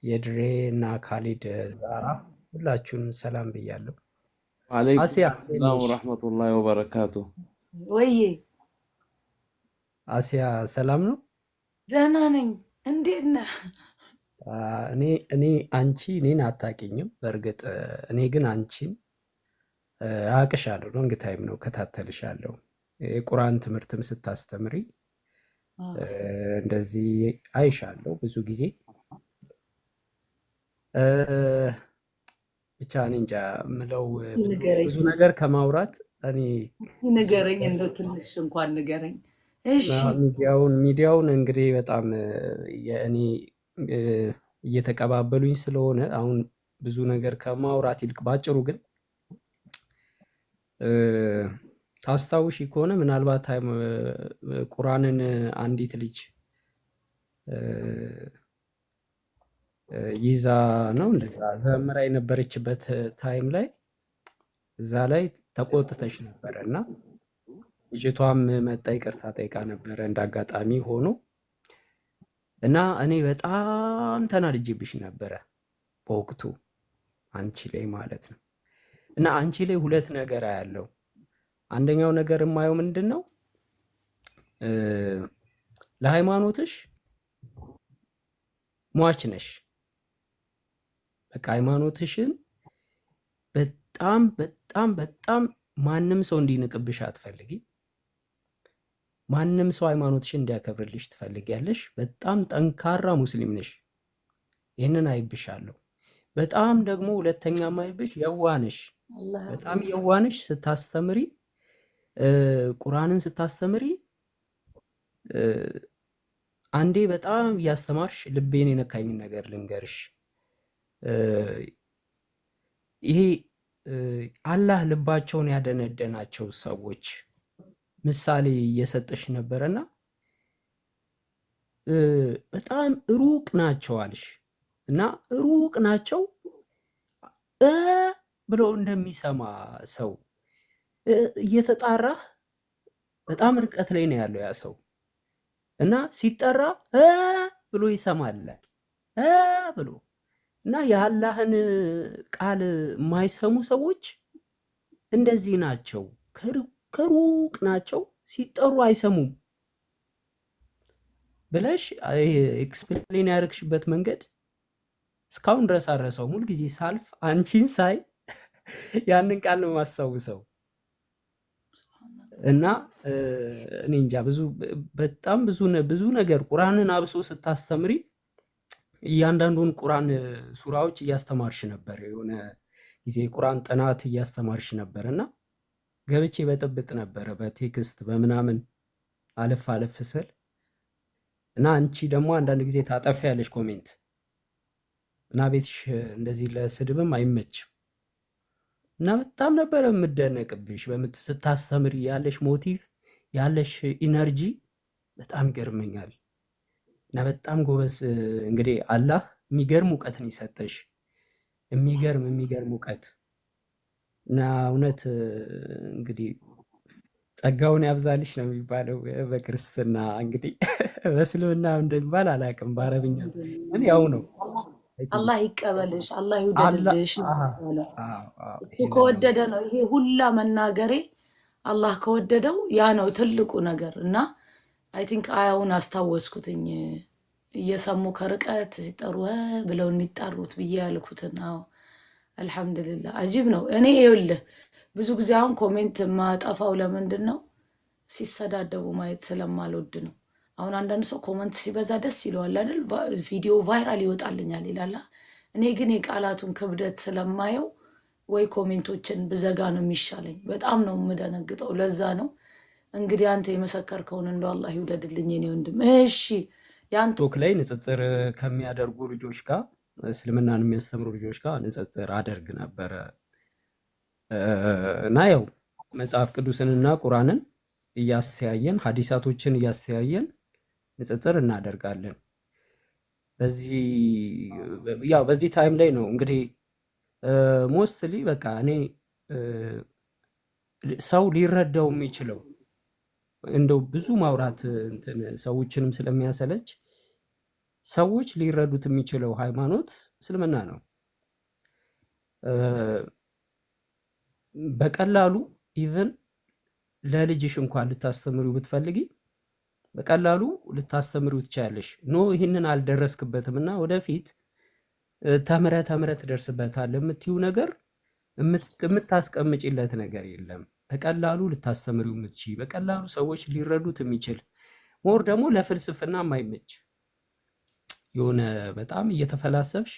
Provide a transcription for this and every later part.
የድሬ እና ካሊድ ዛራ ሁላችሁንም ሰላም ብያለሁ። وعليكم አሲያ السلام ورحمة الله وبركاته ወይ አሲያ ሰላም ነው? ደህና ነኝ። እንዴት ነህ? እኔ አንቺ እኔን አታውቂኝም። በእርግጥ እኔ ግን አንቺን አውቅሻለሁ። ሎንግ ታይም ነው ከታተልሻለሁ። የቁርአን ትምህርትም ስታስተምሪ እንደዚህ አይሻለሁ ብዙ ጊዜ። ብቻ እኔ እንጃ ምለው ብዙ ነገር ከማውራት እኔ ንገረኝ፣ እንደው ትንሽ እንኳን ንገረኝ። እሺ ሚዲያውን እንግዲህ በጣም የእኔ እየተቀባበሉኝ ስለሆነ አሁን ብዙ ነገር ከማውራት ይልቅ ባጭሩ ግን ታስታውሺ ከሆነ ምናልባት ቁርአንን አንዲት ልጅ ይዛ ነው እንደዛ ዘምራ የነበረችበት ታይም ላይ እዛ ላይ ተቆጥተሽ ነበረ እና ልጅቷም መጣ ይቅርታ ጠይቃ ነበረ እንዳጋጣሚ ሆኖ እና እኔ በጣም ተናድጄብሽ ነበረ በወቅቱ አንቺ ላይ ማለት ነው። እና አንቺ ላይ ሁለት ነገር አያለው። አንደኛው ነገር የማየው ምንድን ነው ለሃይማኖትሽ ሟች ነሽ። በቃ ሃይማኖትሽን በጣም በጣም በጣም ማንም ሰው እንዲንቅብሽ አትፈልጊ። ማንም ሰው ሃይማኖትሽን እንዲያከብርልሽ ትፈልጊያለሽ። በጣም ጠንካራ ሙስሊም ነሽ። ይህንን አይብሻለሁ። በጣም ደግሞ ሁለተኛ ማይብሽ የዋነሽ። በጣም የዋነሽ። ስታስተምሪ ቁርአንን ስታስተምሪ አንዴ በጣም እያስተማርሽ ልቤን የነካኝን ነገር ልንገርሽ። ይሄ አላህ ልባቸውን ያደነደናቸው ሰዎች ምሳሌ እየሰጠሽ ነበረና በጣም ሩቅ ናቸው አልሽ እና ሩቅ ናቸው ብሎ እንደሚሰማ ሰው እየተጣራህ በጣም ርቀት ላይ ነው ያለው ያ ሰው እና ሲጠራ ብሎ ይሰማል ብሎ እና የአላህን ቃል የማይሰሙ ሰዎች እንደዚህ ናቸው። ከሩቅ ናቸው፣ ሲጠሩ አይሰሙም ብለሽ ኤክስፕሌን ያደረግሽበት መንገድ እስካሁን ድረስ አልረሳውም። ሁልጊዜ ሳልፍ አንቺን ሳይ ያንን ቃል ነው የማስታውሰው። እና እኔ እንጃ በጣም ብዙ ነገር ቁርአንን አብሶ ስታስተምሪ እያንዳንዱን ቁርአን ሱራዎች እያስተማርሽ ነበር። የሆነ ጊዜ ቁርአን ጥናት እያስተማርሽ ነበር እና ገብቼ በጥብጥ ነበረ በቴክስት በምናምን አለፍ አለፍ ስል እና አንቺ ደግሞ አንዳንድ ጊዜ ታጠፊያለሽ ኮሜንት እና ቤትሽ እንደዚህ ለስድብም አይመችም እና በጣም ነበረ የምደነቅብሽ ስታስተምሪ ያለሽ ሞቲቭ ያለሽ ኢነርጂ በጣም ይገርመኛል። እና በጣም ጎበዝ። እንግዲህ አላህ የሚገርም እውቀትን ይሰጠሽ፣ የሚገርም እውቀት እና እውነት እንግዲህ ጸጋውን ያብዛልሽ ነው የሚባለው በክርስትና። እንግዲህ በእስልምና እንደሚባል አላውቅም፣ በአረብኛ ግን ያው ነው። አላህ ይቀበልሽ፣ አላህ ይውደድልሽ። እሱ ከወደደ ነው ይሄ ሁላ መናገሬ። አላህ ከወደደው ያ ነው ትልቁ ነገር። እና አይ ቲንክ አያውን አስታወስኩትኝ እየሰሙ ከርቀት ሲጠሩ ብለው የሚጣሩት ብዬ ያልኩትን። አዎ አልሐምዱሊላህ። አጂብ ነው። እኔ ይኸውልህ ብዙ ጊዜ አሁን ኮሜንት ማጠፋው ለምንድን ነው? ሲሰዳደቡ ማየት ስለማልወድ ነው። አሁን አንዳንድ ሰው ኮመንት ሲበዛ ደስ ይለዋል አይደል? ቪዲዮ ቫይራል ይወጣልኛል ይላል። እኔ ግን የቃላቱን ክብደት ስለማየው ወይ ኮሜንቶችን ብዘጋ ነው የሚሻለኝ። በጣም ነው የምደነግጠው። ለዛ ነው እንግዲህ አንተ የመሰከርከውን እንደው አላህ ይውደድልኝ የኔ ወንድም። እሺ ያንተ ቶክ ላይ ንጽጽር ከሚያደርጉ ልጆች ጋር እስልምናን የሚያስተምሩ ልጆች ጋር ንጽጽር አደርግ ነበረ እና ያው መጽሐፍ ቅዱስንና ቁርአንን እያስተያየን ሐዲሳቶችን እያስተያየን ንጽጽር እናደርጋለን። በዚህ ታይም ላይ ነው እንግዲህ ሞስትሊ በቃ እኔ ሰው ሊረዳው የሚችለው እንደው ብዙ ማውራት ሰዎችንም ስለሚያሰለች ሰዎች ሊረዱት የሚችለው ሃይማኖት እስልምና ነው። በቀላሉ ኢቭን ለልጅሽ እንኳን ልታስተምሪው ብትፈልጊ በቀላሉ ልታስተምሪው ትችያለሽ። ኖ ይህንን አልደረስክበትምና ወደፊት ተምረህ ትደርስበታለህ የምትይው ነገር የምታስቀምጪለት ነገር የለም። በቀላሉ ልታስተምሪው የምትችይ በቀላሉ ሰዎች ሊረዱት የሚችል ሞር ደግሞ ለፍልስፍና የማይመች የሆነ በጣም እየተፈላሰብሽ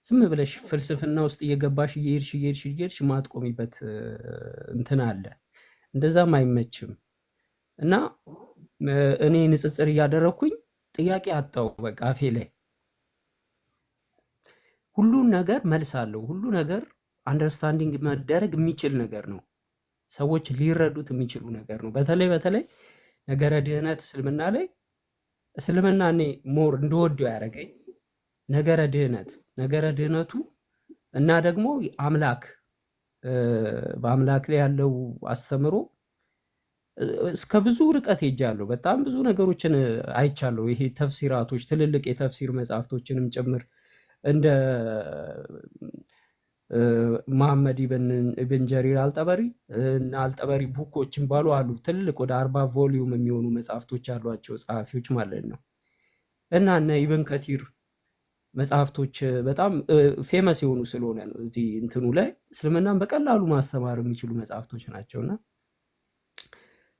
ዝም ብለሽ ፍልስፍና ውስጥ እየገባሽ እየሄድሽ ማትቆሚበት እንትን አለ። እንደዛም አይመችም እና እኔ ንጽጽር እያደረኩኝ ጥያቄ አጣው። በቃ አፌ ላይ ሁሉን ነገር መልስ አለው። ሁሉ ነገር አንደርስታንዲንግ መደረግ የሚችል ነገር ነው። ሰዎች ሊረዱት የሚችሉ ነገር ነው። በተለይ ነገረ ድህነት እስልምና ላይ እስልምና እኔ ሞር እንደወደው ያደረገኝ ነገረ ድህነቱ እና ደግሞ አምላክ በአምላክ ላይ ያለው አስተምሮ እስከ ብዙ ርቀት ሄጃለሁ። በጣም ብዙ ነገሮችን አይቻለሁ። ይሄ ተፍሲራቶች ትልልቅ የተፍሲር መጽሐፍቶችንም ጭምር እንደ መሐመድ ኢብን ጀሪር አልጠበሪ ቡኮችን ባሉ አሉ። ትልልቅ ወደ 40 ቮሊዩም የሚሆኑ መጽሐፍቶች ያሏቸው ጸሐፊዎች ማለት ነው። እና እነ ኢብን ከቲር መጽሐፍቶች በጣም ፌመስ የሆኑ ስለሆነ ነው እዚህ እንትኑ ላይ እስልምናን በቀላሉ ማስተማር የሚችሉ መጽሐፍቶች ናቸውና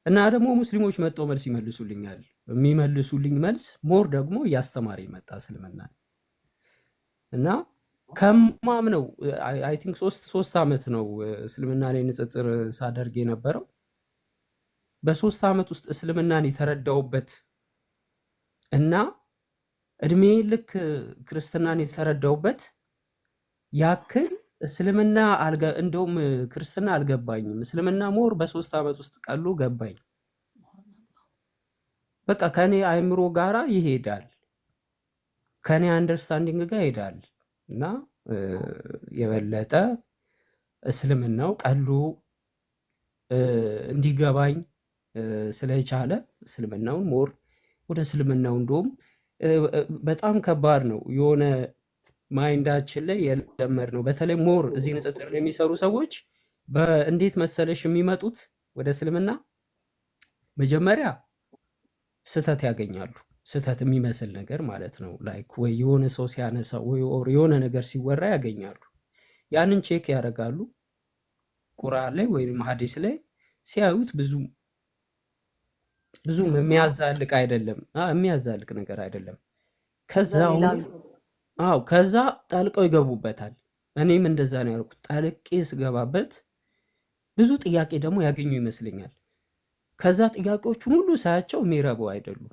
እና ደግሞ ሙስሊሞች መጥተው መልስ ይመልሱልኛል። የሚመልሱልኝ መልስ ሞር ደግሞ እያስተማረ ይመጣ እስልምና እና ከማምነው አይ ቲንክ 3 ዓመት ነው እስልምና ላይ ንጽጽር ሳደርግ የነበረው። በ3 ዓመት ውስጥ እስልምናን የተረዳውበት እና እድሜ ልክ ክርስትናን የተረዳውበት ያክል እስልምና እንደውም ክርስትና አልገባኝም። እስልምና ሞር በ3 ዓመት ውስጥ ቀሎ ገባኝ። በቃ ከኔ አይምሮ ጋራ ይሄዳል፣ ከኔ አንደርስታንዲንግ ጋር ይሄዳል እና የበለጠ እስልምናው ቀሎ እንዲገባኝ ስለቻለ እስልምናውን ሞር ወደ እስልምናው እንደውም በጣም ከባድ ነው የሆነ ማይንዳችን ላይ የለመድ ነው። በተለይ ሞር እዚህ ንጽጽር የሚሰሩ ሰዎች እንዴት መሰለሽ የሚመጡት ወደ እስልምና መጀመሪያ ስህተት ያገኛሉ። ስህተት የሚመስል ነገር ማለት ነው። ላይክ ወይ የሆነ ሰው ሲያነሳ ወይ የሆነ ነገር ሲወራ ያገኛሉ። ያንን ቼክ ያደርጋሉ። ቁርአን ላይ ወይም ሐዲስ ላይ ሲያዩት ብዙም የሚያዛልቅ አይደለም፣ የሚያዛልቅ ነገር አይደለም። ከዛ ጠልቀው ይገቡበታል። እኔም እንደዛ ነው ያልኩት። ጠልቄ ስገባበት ብዙ ጥያቄ ደግሞ ያገኙ ይመስለኛል። ከዛ ጥያቄዎቹን ሁሉ ሳያቸው የሚረቡ አይደሉም።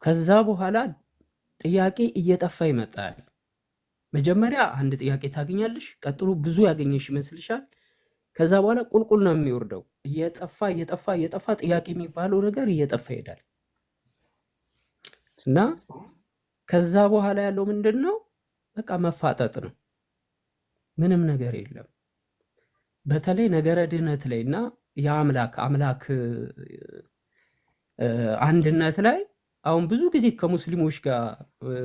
ከዛ በኋላ ጥያቄ እየጠፋ ይመጣል። መጀመሪያ አንድ ጥያቄ ታገኛለሽ፣ ቀጥሎ ብዙ ያገኘሽ ይመስልሻል። ከዛ በኋላ ቁልቁል ነው የሚወርደው። እየጠፋ ጥያቄ የሚባለው ነገር እየጠፋ ይሄዳል እና ከዛ በኋላ ያለው ምንድን ነው? በቃ መፋጠጥ ነው። ምንም ነገር የለም። በተለይ ነገረ ድህነት ላይ እና የአምላክ አንድነት ላይ አሁን ብዙ ጊዜ ከሙስሊሞች ጋር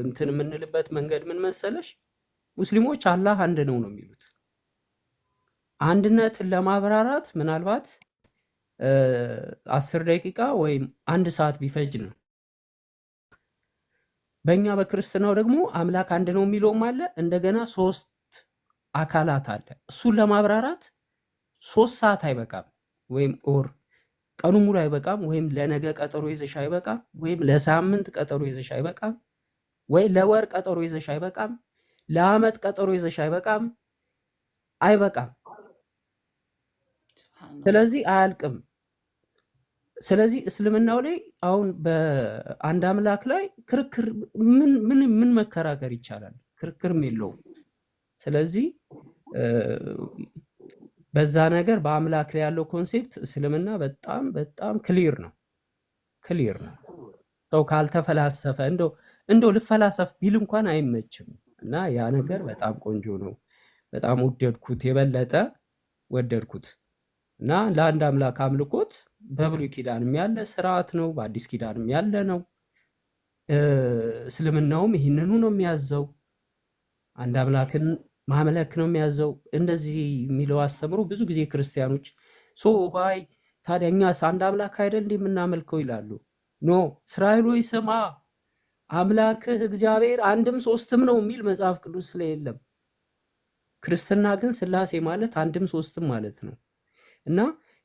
እንትን የምንልበት መንገድ ምን መሰለሽ? ሙስሊሞች አላህ አንድ ነው የሚሉት። አንድነትን ለማብራራት ምናልባት 10 ደቂቃ ወይም 1 ሰዓት ቢፈጅ ነው። በእኛ በክርስትናው ደግሞ አምላክ አንድ ነው የሚለውም አለ። እንደገና 3 አካላት አለ። እሱን ለማብራራት 3 ሰዓት አይበቃም፣ ወይም ቀኑ ሙሉ አይበቃም፣ ወይም ለነገ ቀጠሮ ይዘሽ አይበቃም፣ ወይም ለሳምንት ቀጠሮ ይዘሽ አይበቃም፣ ወይ ለወር ቀጠሮ ይዘሽ አይበቃም፣ ለዓመት ቀጠሮ ይዘሽ አይበቃም። ስለዚህ አያልቅም። ስለዚህ እስልምናው ላይ አሁን በአንድ አምላክ ላይ ክርክር ምን መከራከር ይቻላል? ክርክርም የለውም። ስለዚህ በዛ ነገር በአምላክ ላይ ያለው ኮንሴፕት እስልምና በጣም በጣም ክሊር ነው። ሰው ካልተፈላሰፈ እንደው ልፈላሰፍ ቢል እንኳን አይመችም እና ያ ነገር በጣም ቆንጆ ነው። በጣም ወደድኩት፣ የበለጠ ወደድኩት እና ለአንድ አምላክ አምልኮት በብሉይ ኪዳንም ያለ ስርዓት ነው፣ በአዲስ ኪዳንም ያለ ነው። እስልምናውም ይህንኑ ነው የሚያዘው። አንድ አምላክን ማምለክ ነው የሚያዘው። እንደዚህ የሚለው አስተምሮ ብዙ ጊዜ ክርስቲያኖች ዋይ ታዲያ እኛስ አንድ አምላክ አይደል እንዴ የምናመልከው ይላሉ። ኖ እስራኤል ሆይ ስማ፣ አምላክህ እግዚአብሔር አንድም ሶስትም ነው የሚል መጽሐፍ ቅዱስ ላይ የለም። ክርስትና ግን ስላሴ ማለት አንድም ሶስትም ማለት ነው። እና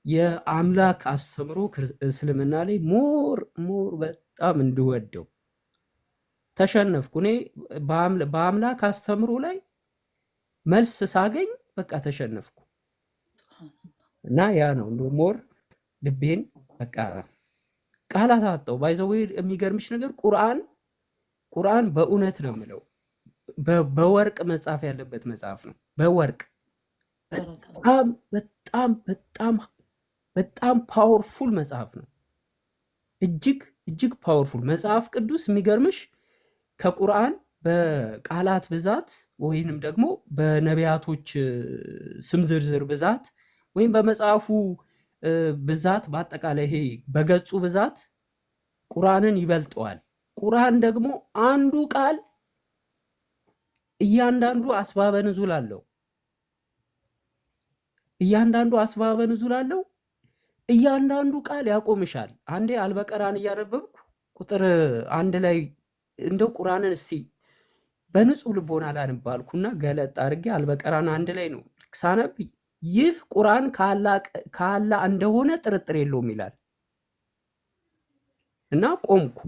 የአምላክ አስተምሮ እስልምና ላይ ሞር በጣም እንድወደው ተሸነፍኩ። እኔ በአምላክ አስተምሮ ላይ መልስ ሳገኝ በቃ ተሸነፍኩ። እና ያ ነው እንደ ሞር ልቤን በቃ ቃላት አጣው። ባይዘው የሚገርምሽ ነገር ቁርአን በእውነት ነው የምለው በወርቅ መጻፍ ያለበት መጽሐፍ ነው። በወርቅ በጣም በጣም በጣም በጣም ፓወርፉል መጽሐፍ ነው። እጅግ ፓወርፉል መጽሐፍ ቅዱስ። የሚገርምሽ ከቁርአን በቃላት ብዛት ወይንም ደግሞ በነቢያቶች ስም ዝርዝር ብዛት ወይም በመጽሐፉ ብዛት በአጠቃላይ ይሄ በገጹ ብዛት ቁርአንን ይበልጠዋል። ቁርአን ደግሞ አንዱ ቃል እያንዳንዱ አስባበ ንዙል አለው። እያንዳንዱ ቃል ያቆምሻል። አንዴ አልበቀራን እያነበብኩ ቁጥር 1 ላይ እንደው ቁርአንን እስቲ በንጹህ ልቦና ላንባልኩና ገለጥ አድርጌ አልበቀራን 1 ላይ ነው ሳነብ ይህ ቁርአን ከአላህ እንደሆነ ጥርጥር የለውም ይላል። እና ቆምኩ።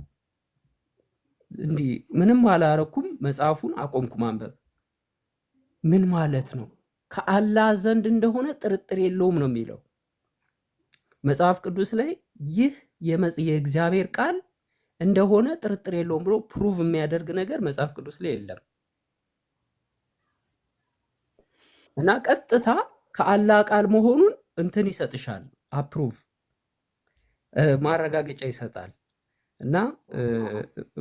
እንዲህ ምንም አላረኩም። መጽሐፉን አቆምኩ ማንበብ። ምን ማለት ነው? ከአላህ ዘንድ እንደሆነ ጥርጥር የለውም ነው የሚለው መጽሐፍ ቅዱስ ላይ። ይህ የእግዚአብሔር ቃል እንደሆነ ጥርጥር የለውም ብሎ ፕሩቭ የሚያደርግ ነገር መጽሐፍ ቅዱስ ላይ የለም። እና ቀጥታ ከአላህ ቃል መሆኑን እንትን ይሰጥሻል፣ አፕሩቭ ማረጋገጫ ይሰጣል። እና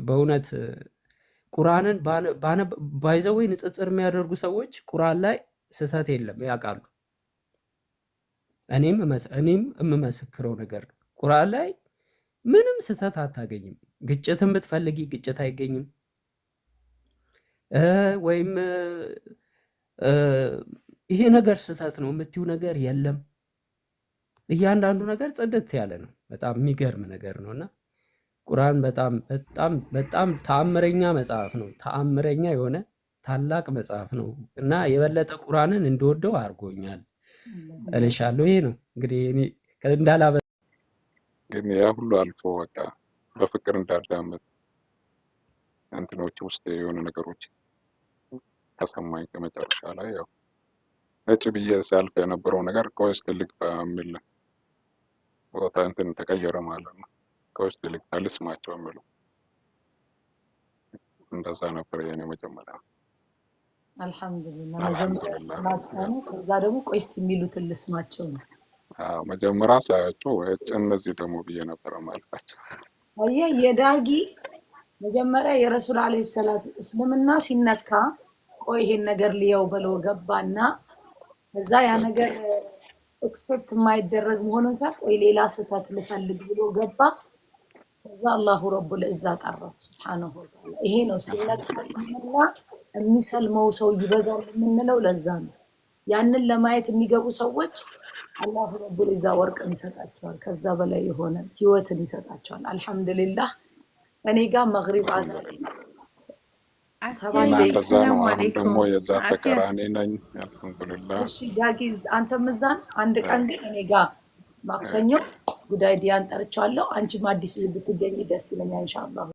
በእውነት ቁርአንን ባይዘው ንጽጽር የሚያደርጉ ሰዎች ቁርአን ላይ ስህተት የለም ያውቃሉ። እኔም የምመሰክረው ነገር ነው። ቁርአን ላይ ምንም ስህተት አታገኝም። ግጭትን ብትፈልጊ ግጭት አይገኝም። ወይም ይሄ ነገር ስህተት ነው የምትይው ነገር የለም። እያንዳንዱ ነገር ጽድት ያለ ነው። በጣም የሚገርም ነገር ነው። እና ቁርአን በጣም በጣም በጣም ተአምረኛ መጽሐፍ ነው። ተአምረኛ የሆነ ታላቅ መጽሐፍ ነው እና የበለጠ ቁርአንን እንደወደው አድርጎኛል እልሻለሁ። ይሄ ነው እንግዲህ እኔ እንዳላበ ግን ያ ሁሉ አልፎ በቃ በፍቅር እንዳዳመጥ እንትኖች ውስጥ የሆነ ነገሮች ተሰማኝ። ከመጨረሻ ላይ ያው ነጭ ብዬ ሲያልፍ የነበረው ነገር ከውስጥ ልክ በሚል ቦታ እንትን ተቀየረ ማለት ነው። ከውስጥ ልክ ልስማቸው የሚለው እንደዛ ነበር የኔ መጀመሪያ። አልሐምዱሊላህ መጀመሪያ ከዛ ደግሞ ቆይ እስቲ የሚሉትን ልስማቸው ነው። መጀመሪያ ሳያቸው እነዚህ ደግሞ ብዬ ነበር ማልፋቸው። የዳጊ መጀመሪያ የረሱል አለይሂ ሰላቱ እስልምና ሲነካ ቆይ ይሄን ነገር ሊያው ብለው ገባና እዛ ያ ነገር ኤክሴፕት የማይደረግ መሆኑን ቆይ ሌላ ስህተት ልፈልግ ብሎ ገባ። እዛ አላሁ ረቡል ዒዛ ጠራው ሱብሃነሁ ወተዓላ። ይሄ ነው ሲነካና የሚሰልመው ሰው ይበዛል የምንለው ለዛ ነው። ያንን ለማየት የሚገቡ ሰዎች አላሁ ረቡል ዒዛ ወርቅን ይሰጣቸዋል፣ ከዛ በላይ የሆነ ህይወትን ይሰጣቸዋል። አልሐምዱሊላህ እኔ ጋር መግሪብ አዛን ሰላም አለይኩም የዛ ተቀራኒ ነኝ። አልሐምዱሊላህ። እሺ ዳጊዝ አንተም እዛ ነህ። አንድ ቀን ግን እኔ ጋር ማክሰኞ ጉዳይ ዲያን ጠርቻለሁ። አንቺም አዲስ ብትገኝ ደስ ይለኛል ኢንሻአላህ።